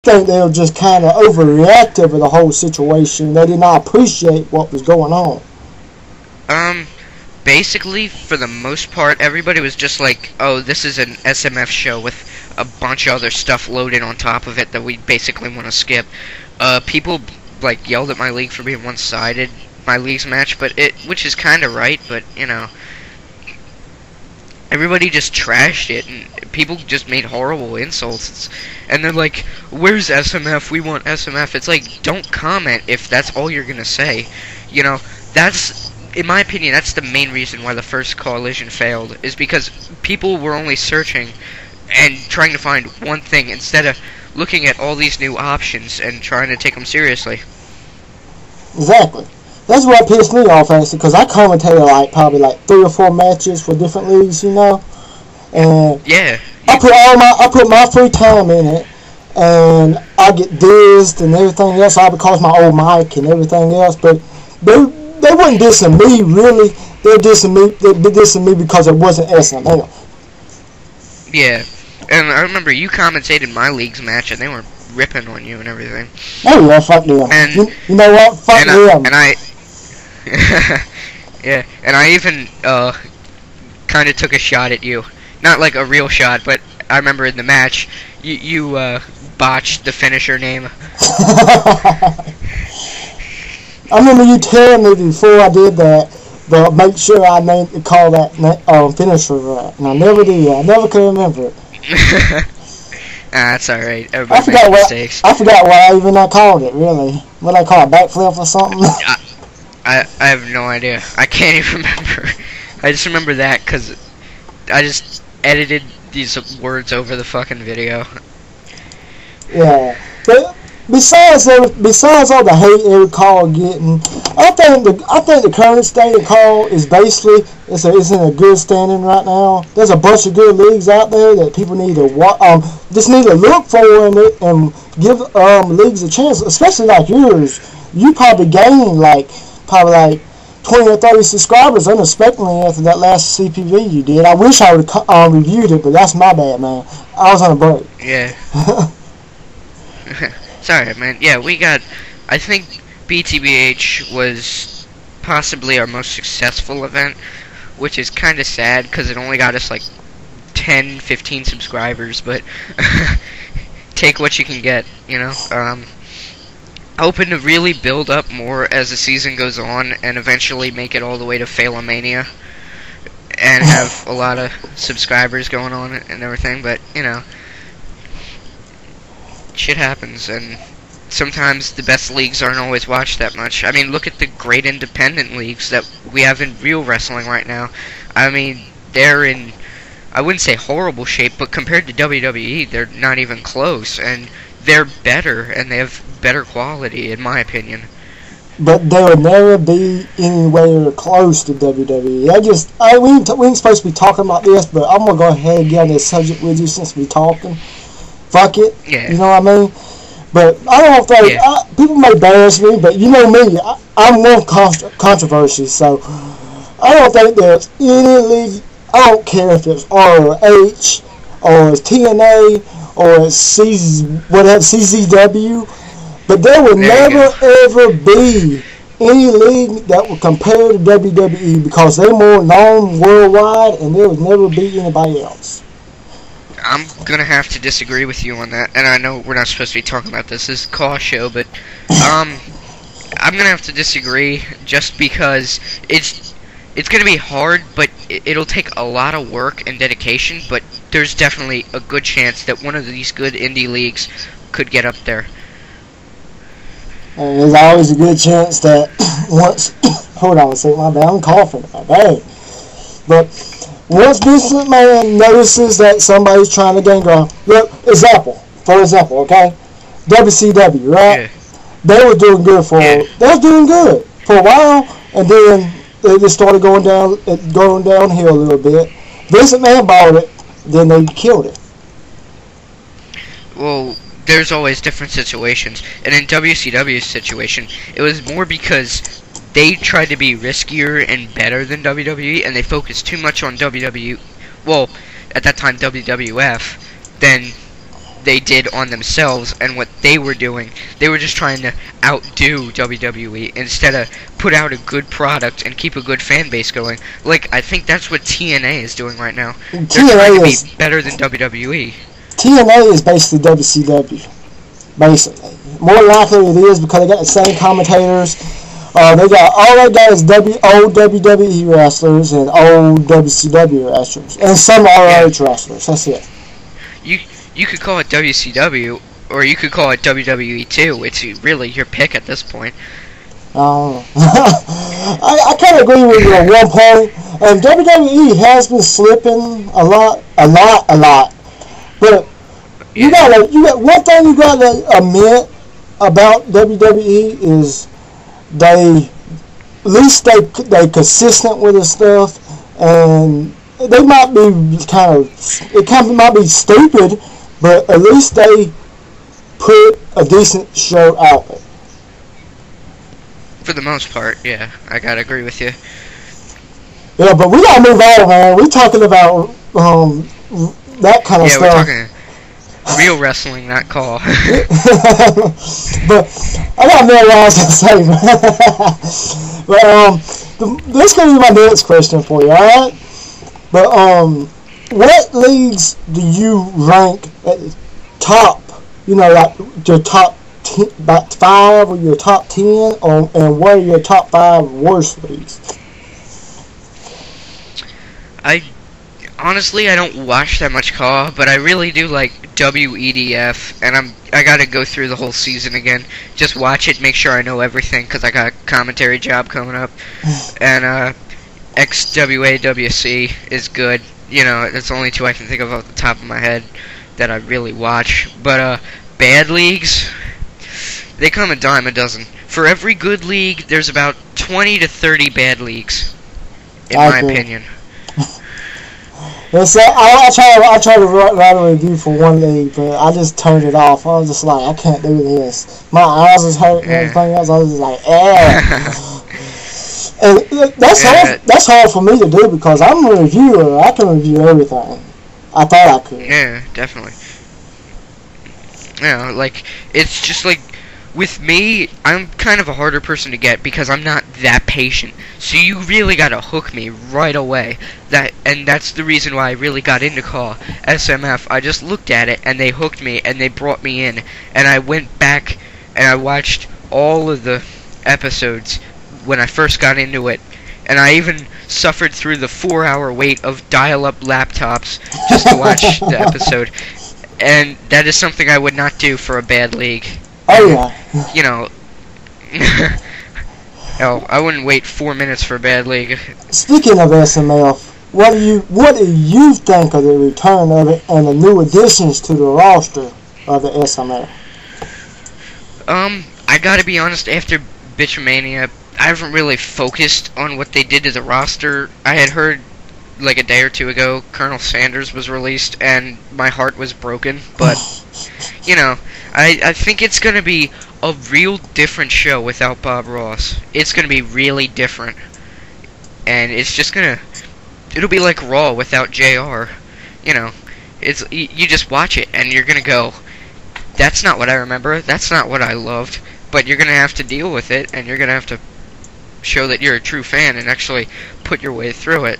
think they were just kind of overreactive with the whole situation. They did not appreciate what was going on. Basically, for the most part, everybody was just like, oh, this is an SMF show with a bunch of other stuff loaded on top of it that we basically want to skip. People, like, yelled at my league for being one-sided, my league's match, which is kind of right, but, you know, everybody just trashed it, and people just made horrible insults, and they're like, where's SMF, we want SMF. It's like, don't comment if that's all you're gonna say. You know, that's, in my opinion, that's the main reason why the first coalition failed, is because people were only searching and trying to find one thing instead of looking at all these new options and trying to take them seriously. Exactly. That's what pissed me off, actually, because I commentated probably 3 or 4 matches for different leagues, you know, and yeah, I put my free time in it, and I get dissed and everything else, all because my old mic and everything else. But they weren't dissing me really. They're dissing me because it wasn't SML. Yeah, and I remember you commentated my league's match, and they were ripping on you and everything. Oh yeah, fuck them. And you know what? Fuck them. Yeah, and I even kind of took a shot at you. Not like a real shot, but I remember in the match, you botched the finisher name. I remember you telling me before I did that, but make sure I call that finisher right, and I never did. I never could remember it. That's alright. Everybody makes mistakes. I forgot what I called it, really. What I call it, backflip or something? I have no idea. I can't even remember. I just remember that because I just edited these words over the fucking video. Yeah. But besides all the hate every call getting, I think the current state of call is basically it's in a good standing right now. There's a bunch of good leagues out there that people need to just need to look for and give leagues a chance, especially like yours. You probably gained probably 20 or 30 subscribers unexpectedly after that last CPV you did. I wish I would have reviewed it, but that's my bad, man. I was on a break. Yeah. Sorry, man. Yeah, we got, I think BTBH was possibly our most successful event, which is kind of sad because it only got us 10, 15 subscribers, but take what you can get, you know. Hoping to really build up more as the season goes on and eventually make it all the way to Phailomania and have a lot of subscribers going on and everything, but, you know, shit happens, and sometimes the best leagues aren't always watched that much. I mean, look at the great independent leagues that we have in real wrestling right now. I mean, they're in, I wouldn't say horrible shape, but compared to WWE, they're not even close, and they're better, and they have better quality, in my opinion. But they would never be anywhere close to WWE. We ain't supposed to be talking about this, but I'm going to go ahead and get on this subject with you since we're talking. Fuck it. Yeah. You know what I mean? But I don't think, people may embarrass me, but you know me, I'm one controversy, so I don't think there's any league, I don't care if it's ROH, or it's TNA, or it's CZW, but there will never ever be any league that will compare to WWE because they're more known worldwide, and there will never be anybody else. I'm gonna have to disagree with you on that, and I know we're not supposed to be talking about this. This is a call show, but I'm gonna have to disagree just because it's gonna be hard, but it'll take a lot of work and dedication. But there's definitely a good chance that one of these good indie leagues could get up there. And there's always a good chance that once hold on a second, my bad, I'm coughing, my bad. But once Vince McMahon notices that somebody's trying to gain ground, look, for example, okay, WCW, right? Yeah. They were doing good they was doing good for a while, and then they just started going downhill a little bit. Vince McMahon bought it, then they killed it. Well, there's always different situations, and in WCW's situation, it was more because they tried to be riskier and better than WWE, and they focused too much on WWE, well, at that time WWF, than they did on themselves and what they were doing. They were just trying to outdo WWE instead of put out a good product and keep a good fan base going. Like, I think that's what TNA is doing right now. They're trying to be better than WWE. TNA is basically WCW. Basically. More likely it is because they got the same commentators. All they got is old WWE wrestlers and old WCW wrestlers. And some ROH wrestlers. That's it. You could call it WCW, or you could call it WWE too. It's really your pick at this point. I kind of agree with you at one point. And WWE has been slipping a lot. But you got one thing you got to admit about WWE is they consistent with the stuff, and they might be might be stupid, but at least they put a decent show out there. For the most part, yeah, I gotta agree with you. Yeah, but we gotta move on, man. We're talking about that kind of stuff. Yeah, we're talking real wrestling, not call. But I got more lines to say. But this gonna be my next question for you, all right? But what leagues do you rank at the top? You know, like your top about 5 or your top 10, and what are your top 5 worst leagues? Honestly, I don't watch that much Call, but I really do like WEDF, and I gotta go through the whole season again. Just watch it, make sure I know everything, because I got a commentary job coming up. And XWAWC is good. You know, that's only 2 I can think of off the top of my head that I really watch. But bad leagues, they come a dime a dozen. For every good league, there's about 20 to 30 bad leagues, in my opinion. So I tried to write a review for one league, but I just turned it off. I was just like, I can't do this. My eyes was hurting and everything else. I was just like, And that's hard for me to do because I'm a reviewer. I can review everything. I thought I could. Yeah, definitely. Yeah, like, it's just like, with me, I'm kind of a harder person to get because I'm not that patient. So you really gotta hook me right away. And that's the reason why I really got into Call SMF. I just looked at it and they hooked me and they brought me in. And I went back and I watched all of the episodes when I first got into it. And I even suffered through the 4-hour wait of dial-up laptops just to watch the episode. And that is something I would not do for a bad league. Oh yeah. You know, I wouldn't wait 4 minutes for a bad league. Speaking of SMF, what do you think of the return of it and the new additions to the roster of the SMF? I gotta be honest, after Bitchamania, I haven't really focused on what they did to the roster. I had heard, like a day or 2 ago, Colonel Sanders was released, and my heart was broken, but, you know, I think it's gonna be a real different show without Bob Ross. It's gonna be really different. And it's just it'll be like Raw without JR. You know, you just watch it and you're gonna go, that's not what I remember, that's not what I loved, but you're gonna have to deal with it, and you're gonna have to show that you're a true fan and actually put your way through it.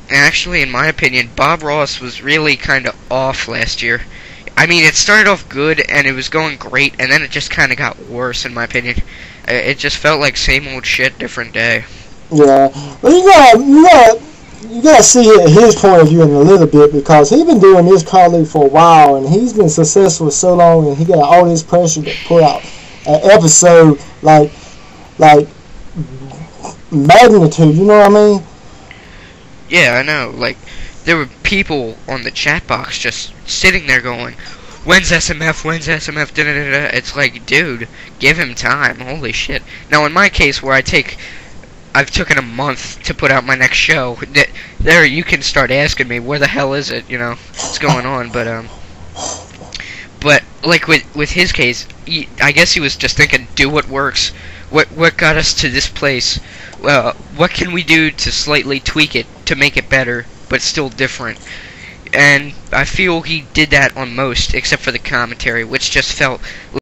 And actually, in my opinion, Bob Ross was really kind of off last year. I mean, it started off good, and it was going great, and then it just kind of got worse, in my opinion. It just felt like same old shit, different day. Yeah, well, you gotta see his point of view in a little bit, because he's been doing this colleague for a while, and he's been successful so long, and he got all this pressure to put out an episode like magnitude. You know what I mean? Yeah, I know. Like, there were people on the chat box just sitting there going, when's SMF, when's SMF, da-da-da-da. It's like, dude, give him time, holy shit. Now, in my case, where I've taken a month to put out my next show, there you can start asking me, where the hell is it, you know, what's going on, but, like, with his case, I guess he was just thinking, do what works, what got us to this place, well, what can we do to slightly tweak it, to make it better, but still different. and I feel he did that on most, except for the commentary, which just felt